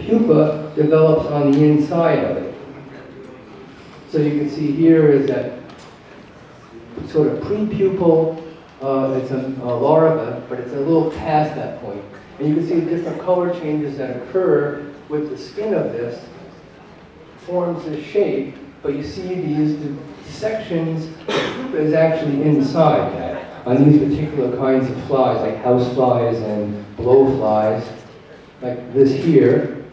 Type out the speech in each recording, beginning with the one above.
pupa develops on the inside of it. So you can see here is that sort of pre-pupal, it's a larva, but it's a little past that point. And you can see the different color changes that occur with the skin of this, forms this shape, but you see these sections, the pupa is actually inside that, on these particular kinds of flies, like house flies and blowflies, like this here.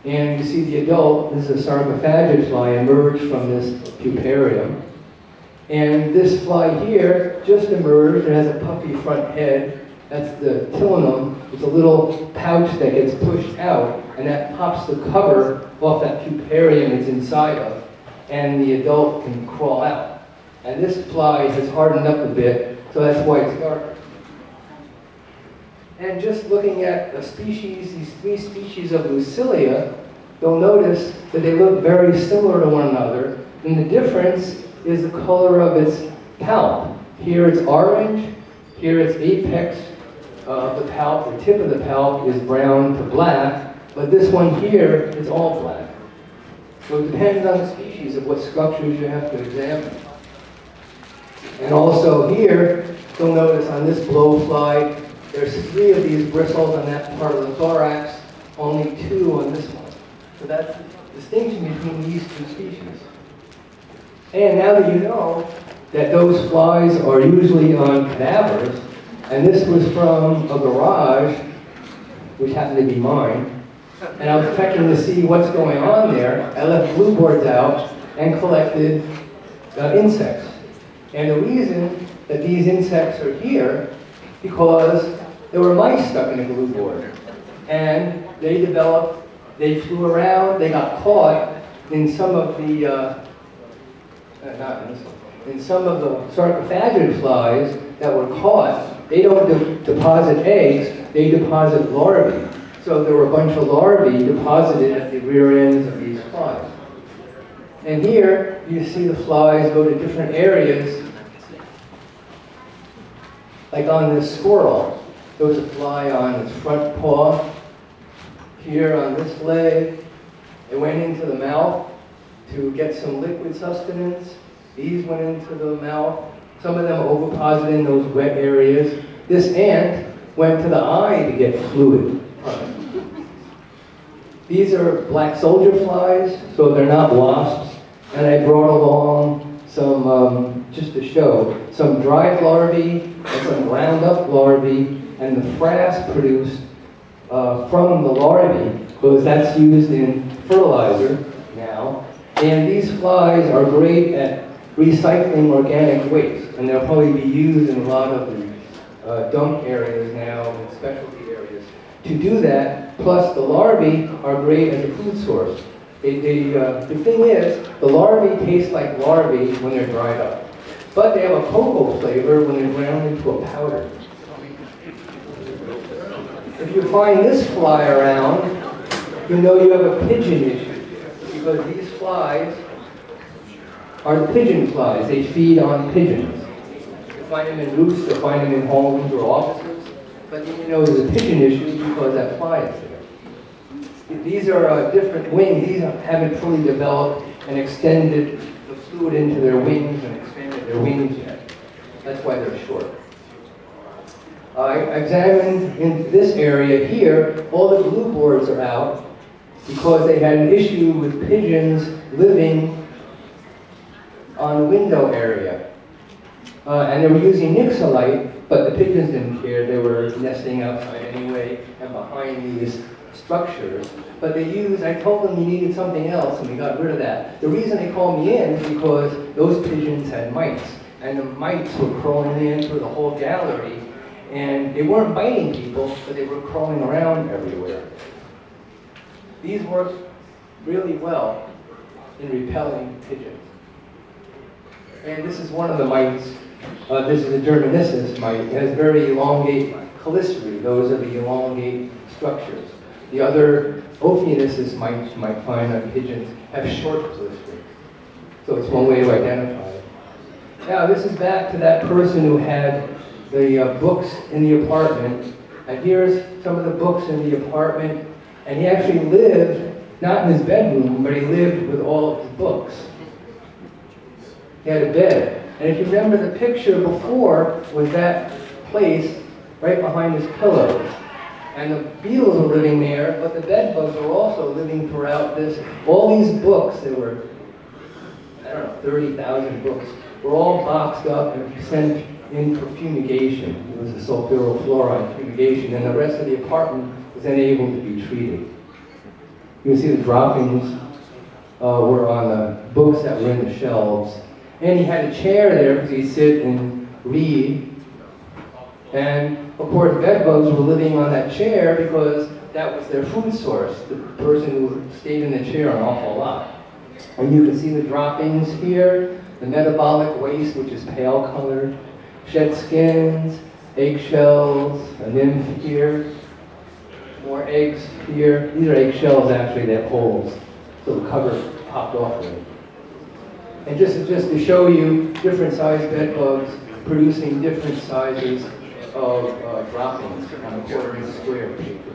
And you see the adult, this is a sarcophagid fly, emerge from this puparium. And this fly here just emerged. It has a puffy front head. That's the tilinum. It's a little pouch that gets pushed out, and that pops the cover off that puparium it's inside of, and the adult can crawl out. And this fly has hardened up a bit, so that's why it's darker. And just looking at the species, these three species of Lucilia, you'll notice that they look very similar to one another, and the difference is the color of its palp. Here it's orange, here its apex of the palp, the tip of the palp is brown to black, but this one here is all black. So it depends on the species of what structures you have to examine. And also here, you'll notice on this blowfly, there's 3 of these bristles on that part of the thorax, only 2 on this one. So that's the distinction between these 2 species. And now that you know that those flies are usually on cadavers, and this was from a garage, which happened to be mine, and I was checking to see what's going on there, I left glue boards out and collected insects. And the reason that these insects are here, because there were mice stuck in a glue board. And they developed, they flew around, they got caught in some of the, in some of the sarcophagid flies that were caught. They don't deposit eggs, they deposit larvae. So there were a bunch of larvae deposited at the rear ends of these flies. And here, you see the flies go to different areas. Like on this squirrel, there was a fly on its front paw. Here on this leg, it went into the mouth to get some liquid sustenance. These went into the mouth. Some of them oviposited in those wet areas. This ant went to the eye to get fluid. These are black soldier flies, so they're not wasps. And I brought along some, just to show, some dried larvae and some ground up larvae, and the frass produced from the larvae, because that's used in fertilizer now. And these flies are great at recycling organic waste, and they'll probably be used in a lot of the dump areas now, and specialty areas. To do that, plus the larvae are great as a food source. The thing is, the larvae taste like larvae when they're dried up, but they have a cocoa flavor when they're ground into a powder. If you find this fly around, you know you have a pigeon issue, because these flies are the pigeon flies. They feed on pigeons. You find them in roosts, you'll find them in homes or offices, but then you know there's a pigeon issue because that fly is there. These are different wings. These haven't fully developed and extended the fluid into their wings and expanded their wings yet. That's why they're short. I examined in this area here, all the glue boards are out because they had an issue with pigeons living on the window area. And they were using nixolite, but the pigeons didn't care. They were nesting outside anyway and behind these structures. But they used, I told them you needed something else, and we got rid of that. The reason they called me in is because those pigeons had mites, and the mites were crawling in through the whole gallery, and they weren't biting people, but they were crawling around everywhere. These work really well in repelling pigeons. And this is one of the mites. This is a Germanissus mite. It has very elongate chelicerae. Those are the elongate structures. The other Ophiunissus mites you might find on pigeons have short chelicerae. So it's one way to identify it. Now this is back to that person who had the books in the apartment, And here's some of the books in the apartment. And he actually lived, not in his bedroom, but he lived with all of his books. He had a bed. And if you remember, the picture before was that place right behind his pillows. And the beetles were living there, but the bed bugs were also living throughout this. All these books, there were, I don't know, 30,000 books, were all boxed up and sent in for fumigation. It was a sulfurofluoride fumigation, and the rest of the apartment was then able to be treated. You can see the droppings were on the books that were in the shelves. And he had a chair there because he'd sit and read. And of course, bed bugs were living on that chair because that was their food source. The person who stayed in the chair an awful lot. And you can see the droppings here, the metabolic waste, which is pale colored, shed skins, eggshells, a nymph here, more eggs here. These are eggshells actually, they have holes, so the cover popped off of it. And just to show you different sized bed bugs producing different sizes of droppings on a quarter-inch square paper.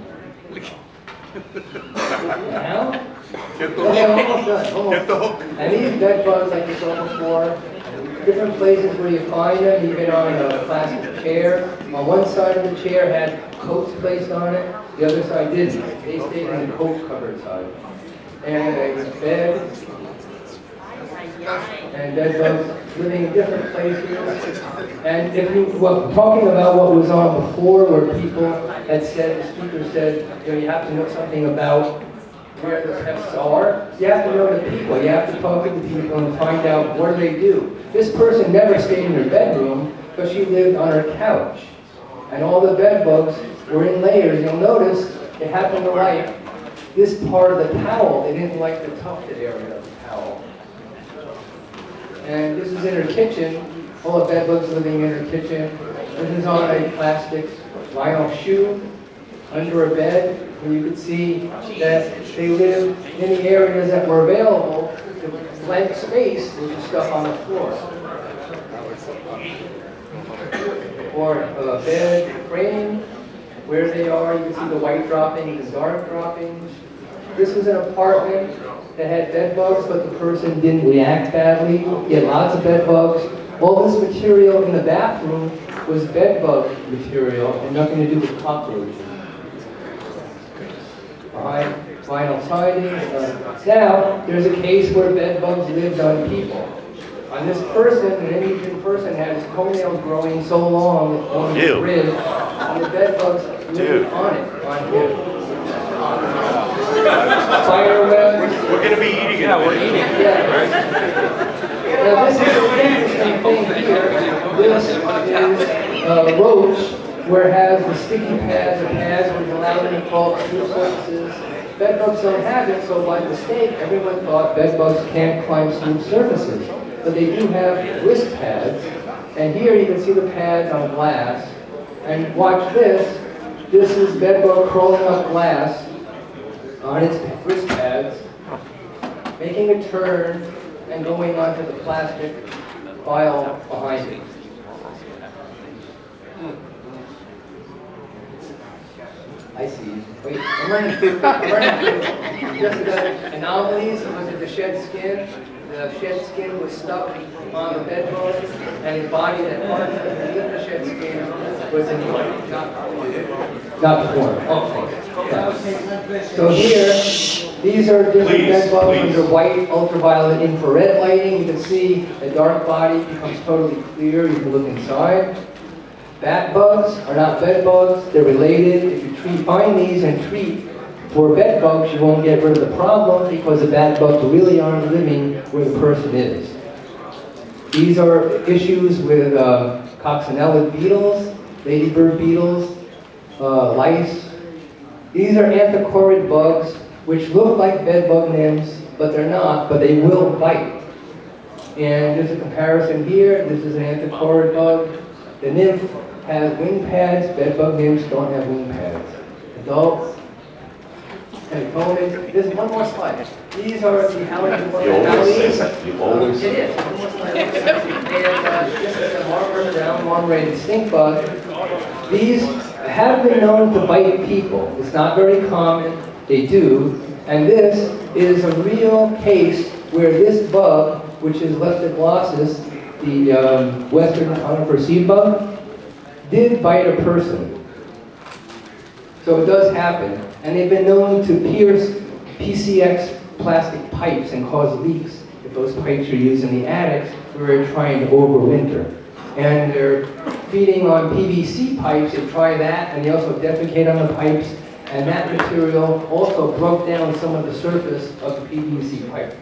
Now, almost done. Almost. And these bed bugs, like you saw before, different places where you find them, even on a plastic chair. On one side of the chair had coats placed on it, the other side didn't. They stayed in the coat covered side. And a bed, and bed bugs living in different places. And if you were talking about what was on before, where people had said, the speaker said, you know, you have to know something about where the pests are. You have to know the people. You have to talk to the people and find out what do they do. This person never stayed in her bedroom, but she lived on her couch. And all the bed bugs were in layers. You'll notice they happened to like this part of the towel. They didn't like the tufted area of the towel. And this is in her kitchen. All the bed bugs living in her kitchen. This is on a plastic vinyl shoe under a bed. And you could see that they lived in the areas that were available. The blank space was the stuff on the floor. Or a bed frame, where they are, you can see the white droppings, the dark droppings. This was an apartment that had bed bugs, but the person didn't react badly. He had lots of bed bugs. All this material in the bathroom was bed bug material and nothing to do with cockroaches. Behind vinyl siding. Now, there's a case where bed bugs lived on people. On this person, an Indian person had his toenails growing so long on his rib, and the bed bugs lived on it, on him. Spider webs. We're going to be eating it. Yeah, we're eating it. Yeah. Now this is an interesting thing here. This is a roach where it has the sticky pads or pads which allow them to crawl through surfaces. Bed bugs don't have it, so by mistake, everyone thought bed bugs can't climb smooth surfaces. But they do have wrist pads. And here you can see the pads on glass. And watch this. This is bed bug crawling up glass on its wrist pads, making a turn and going onto the plastic file behind it. I see. Wait, I'm running just the anomalies. Was it the shed skin? The shed skin was stuck on the bed bug, and his body that part underneath the shed skin was in not formed. Oh, yeah. So here, these are different bed bugs under white, ultraviolet, infrared lighting. You can see the dark body becomes totally clear. You can look inside. Bat bugs are not bed bugs. They're related. If you find these and treat for bed bugs, you won't get rid of the problem because the bed bugs really aren't living where the person is. These are issues with coccinellid beetles, ladybird beetles, lice. These are anthochorid bugs, which look like bed bug nymphs, but they're not, but they will bite. And there's a comparison here. This is an anthochorid bug. The nymph has wing pads. Bed bug nymphs don't have wing pads. Adults. And this is one more slide. These are the allergy. You always say that. You always It is. One more slide. And this is a marker brown long-rated stink bug. These have been known to bite people. It's not very common, they do. And this is a real case where this bug, which is Leptoglossus, the western conifer seed bug, did bite a person. So it does happen. And they've been known to pierce PCX plastic pipes and cause leaks if those pipes are used in the attics where they're trying to overwinter. And they're feeding on PVC pipes, they try that, and they also defecate on the pipes, and that material also broke down some of the surface of the PVC pipe.